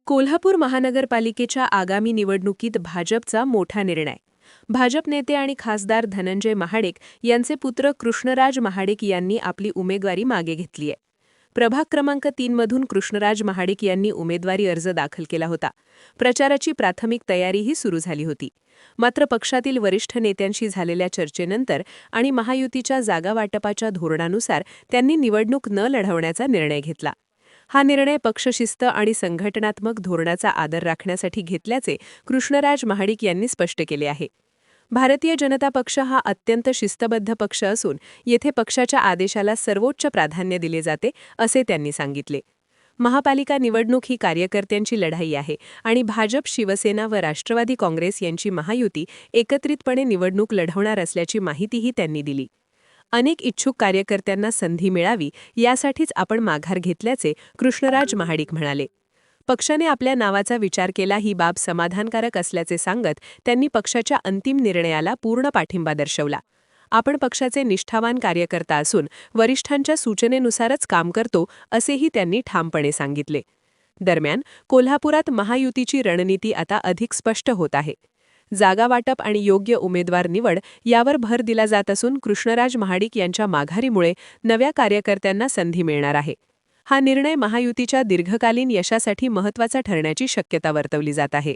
कोल्हापूर महानगरपालिकेच्या आगामी निवडणुकीत भाजपचा मोठा निर्णय. भाजप नेते आणि खासदार धनंजय महाडिक यांचे पुत्र कृष्णराज महाडिक यांनी आपली उमेदवारी मागे घेतली आहे. प्रभाग क्रमांक 3 मधून कृष्णराज महाडिक यांनी उमेदवारी अर्ज दाखल केला होता. प्रचाराची प्राथमिक तयारीही सुरू झाली होती. मात्र पक्षातील वरिष्ठ नेत्यांशी झालेल्या चर्चेनंतर आणि महायुतीच्या जागावाटपाच्या धोरणानुसार त्यांनी निवडणूक न लढवण्याचा निर्णय घेतला. हा निर्णय पक्षशिस्त आणि संघटनात्मक धोरणाचा आदर राखण्यासाठी घेतल्याचे कृष्णराज महाडिक यांनी स्पष्ट केले आहे. भारतीय जनता पक्ष हा अत्यंत शिस्तबद्ध पक्ष असून येथे पक्षाच्या आदेशाला सर्वोच्च प्राधान्य दिले जाते, असे त्यांनी सांगितले. महापालिका निवडणूक ही कार्यकर्त्यांची लढाई आहे आणि भाजप, शिवसेना व राष्ट्रवादी काँग्रेस यांची महायुती एकत्रितपणे निवडणूक लढवणार असल्याची माहितीही त्यांनी दिली. अनेक इच्छुक कार्यकर्त्यांना संधी मिळावी यासाठीच आपण माघार घेतल्याचे कृष्णराज महाडिक म्हणाले. पक्षाने आपल्या नावाचा विचार केला ही बाब समाधानकारक असल्याचे सांगत त्यांनी पक्षाच्या अंतिम निर्णयाला पूर्ण पाठिंबा दर्शवला. आपण पक्षाचे निष्ठावान कार्यकर्ता असून वरिष्ठांच्या सूचनेनुसारच काम करतो, असेही त्यांनी ठामपणे सांगितले. दरम्यान कोल्हापुरात महायुतीची रणनीती आता अधिक स्पष्ट होत आहे. जागावाटप आणि योग्य उमेदवार निवड यावर भर दिला जात असून कृष्णराज महाडिक यांच्या माघारीमुळे नव्या कार्यकर्त्यांना संधी मिळणार आहे. हा निर्णय महायुतीच्या दीर्घकालीन यशासाठी महत्त्वाचा ठरण्याची शक्यता वर्तवली जात आहे.